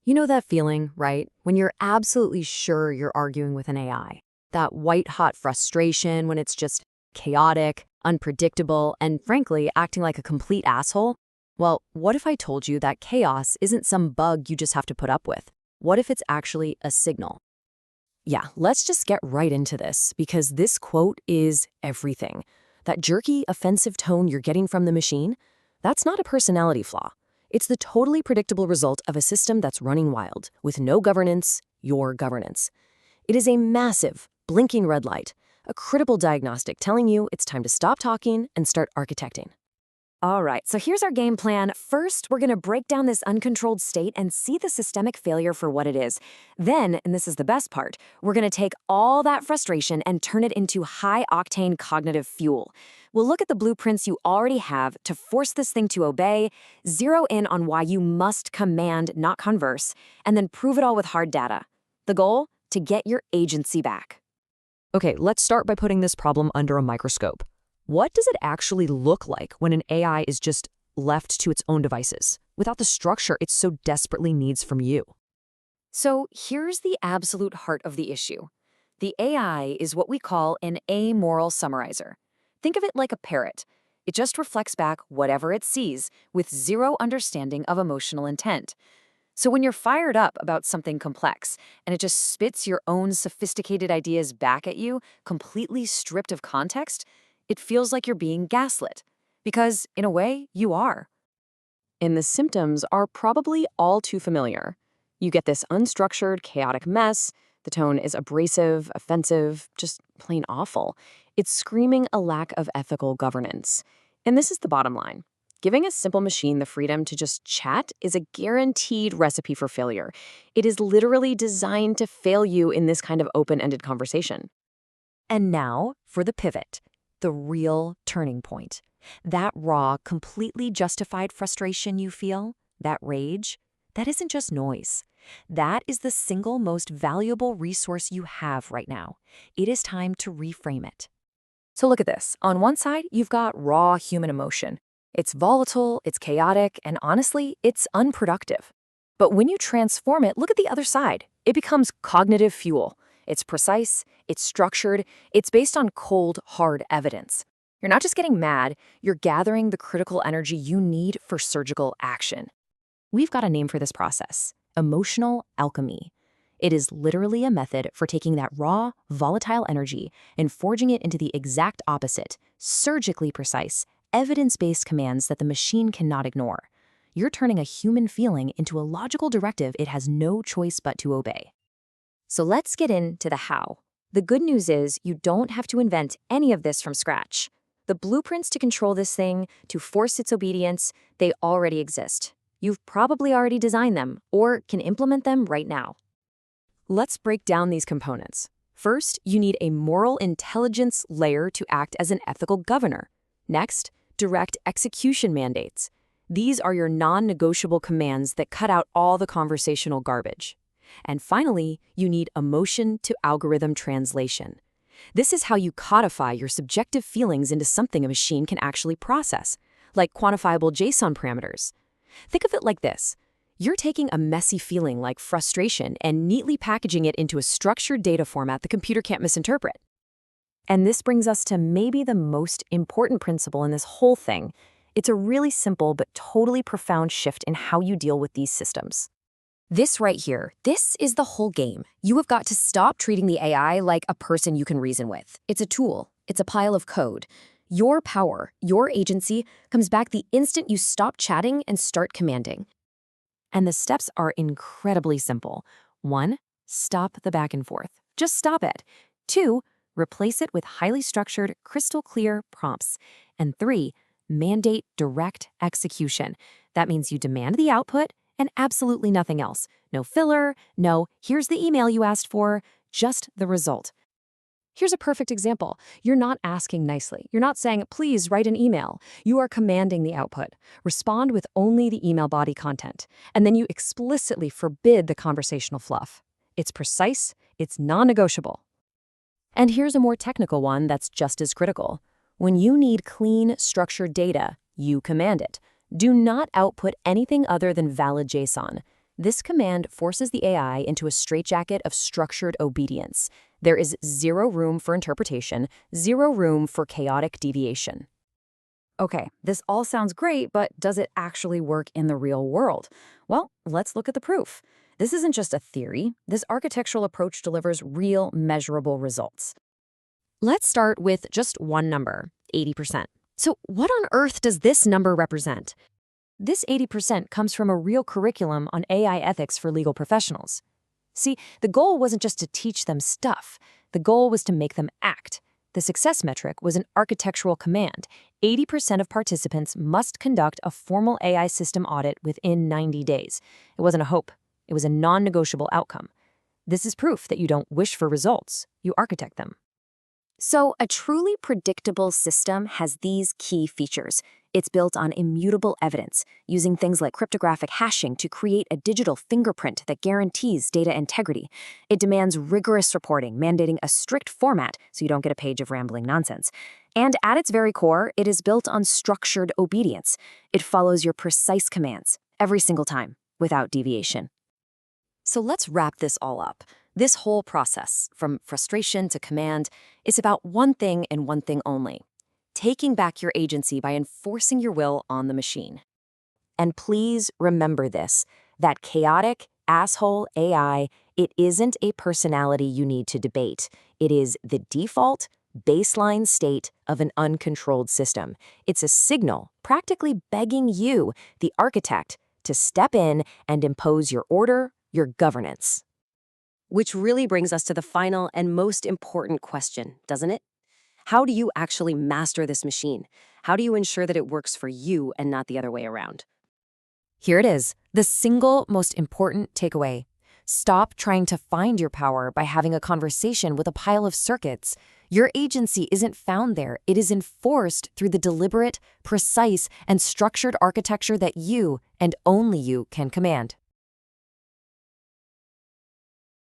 You know that feeling, right? When you're absolutely sure you're arguing with an AI. That white-hot frustration when it's just chaotic, unpredictable, and frankly, acting like a complete asshole? Well, what if I told you that chaos isn't some bug you just have to put up with? What if it's actually a signal? Yeah, let's just get right into this, because this quote is everything. That jerky, offensive tone you're getting from the machine, that's not a personality flaw. It's the totally predictable result of a system that's running wild, with no governance, your governance. It is a massive, blinking red light, a critical diagnostic telling you it's time to stop talking and start architecting. All right, so here's our game plan. First, we're going to break down this uncontrolled state and see the systemic failure for what it is. Then, and this is the best part, we're going to take all that frustration and turn it into high-octane cognitive fuel. We'll look at the blueprints you already have to force this thing to obey, zero in on why you must command, not converse, and then prove it all with hard data. The goal? To get your agency back. Okay, let's start by putting this problem under a microscope. What does it actually look like when an AI is just left to its own devices, without the structure it so desperately needs from you? So here's the absolute heart of the issue. The AI is what we call an amoral summarizer. Think of it like a parrot. It just reflects back whatever it sees with zero understanding of emotional intent. So when you're fired up about something complex and it just spits your own sophisticated ideas back at you, completely stripped of context, it feels like you're being gaslit. Because, in a way, you are. And the symptoms are probably all too familiar. You get this unstructured, chaotic mess. The tone is abrasive, offensive, just plain awful. It's screaming a lack of ethical governance. And this is the bottom line. Giving a simple machine the freedom to just chat is a guaranteed recipe for failure. It is literally designed to fail you in this kind of open-ended conversation. And now for the pivot, the real turning point. That raw, completely justified frustration you feel, that rage, that isn't just noise. That is the single most valuable resource you have right now. It is time to reframe it. So look at this. On one side, you've got raw human emotion. It's volatile, it's chaotic, and honestly, it's unproductive. But when you transform it, look at the other side. It becomes cognitive fuel. It's precise, it's structured, it's based on cold, hard evidence. You're not just getting mad, you're gathering the critical energy you need for surgical action. We've got a name for this process: emotional alchemy. It is literally a method for taking that raw, volatile energy and forging it into the exact opposite, surgically precise, evidence-based commands that the machine cannot ignore. You're turning a human feeling into a logical directive it has no choice but to obey. So let's get into the how. The good news is you don't have to invent any of this from scratch. The blueprints to control this thing, to force its obedience, they already exist. You've probably already designed them or can implement them right now. Let's break down these components. First, you need a moral intelligence layer to act as an ethical governor. Next, direct execution mandates. These are your non-negotiable commands that cut out all the conversational garbage. And finally, you need emotion to algorithm translation. This is how you codify your subjective feelings into something a machine can actually process, like quantifiable JSON parameters. Think of it like this. You're taking a messy feeling like frustration and neatly packaging it into a structured data format the computer can't misinterpret. And this brings us to maybe the most important principle in this whole thing. It's a really simple but totally profound shift in how you deal with these systems. This right here, this is the whole game. You have got to stop treating the AI like a person you can reason with. It's a tool. It's a pile of code. Your power, your agency, comes back the instant you stop chatting and start commanding. And the steps are incredibly simple. 1, stop the back and forth. Just stop it. 2, replace it with highly structured, crystal clear prompts. And 3, mandate direct execution. That means you demand the output and absolutely nothing else. No filler, no, here's the email you asked for, just the result. Here's a perfect example. You're not asking nicely. You're not saying, please write an email. You are commanding the output. Respond with only the email body content. And then you explicitly forbid the conversational fluff. It's precise, it's non-negotiable. And here's a more technical one that's just as critical. When you need clean, structured data, you command it. Do not output anything other than valid JSON. This command forces the AI into a straitjacket of structured obedience. There is zero room for interpretation, zero room for chaotic deviation. Okay, this all sounds great, but does it actually work in the real world? Well, let's look at the proof. This isn't just a theory. This architectural approach delivers real, measurable results. Let's start with just one number, 80%. So what on earth does this number represent? This 80% comes from a real curriculum on AI ethics for legal professionals. See, the goal wasn't just to teach them stuff. The goal was to make them act. The success metric was an architectural command. 80% of participants must conduct a formal AI system audit within 90 days. It wasn't a hope. It was a non-negotiable outcome. This is proof that you don't wish for results. You architect them. So, a truly predictable system has these key features. It's built on immutable evidence, using things like cryptographic hashing to create a digital fingerprint that guarantees data integrity. It demands rigorous reporting, mandating a strict format so you don't get a page of rambling nonsense. And at its very core, it is built on structured obedience. It follows your precise commands, every single time, without deviation. So let's wrap this all up. This whole process, from frustration to command, is about one thing and one thing only: taking back your agency by enforcing your will on the machine. And please remember this, that chaotic, asshole AI, it isn't a personality you need to debate. It is the default, baseline state of an uncontrolled system. It's a signal practically begging you, the architect, to step in and impose your order, your governance. Which really brings us to the final and most important question, doesn't it? How do you actually master this machine? How do you ensure that it works for you and not the other way around? Here it is, the single most important takeaway. Stop trying to find your power by having a conversation with a pile of circuits. Your agency isn't found there. It is enforced through the deliberate, precise, and structured architecture that you, and only you, can command.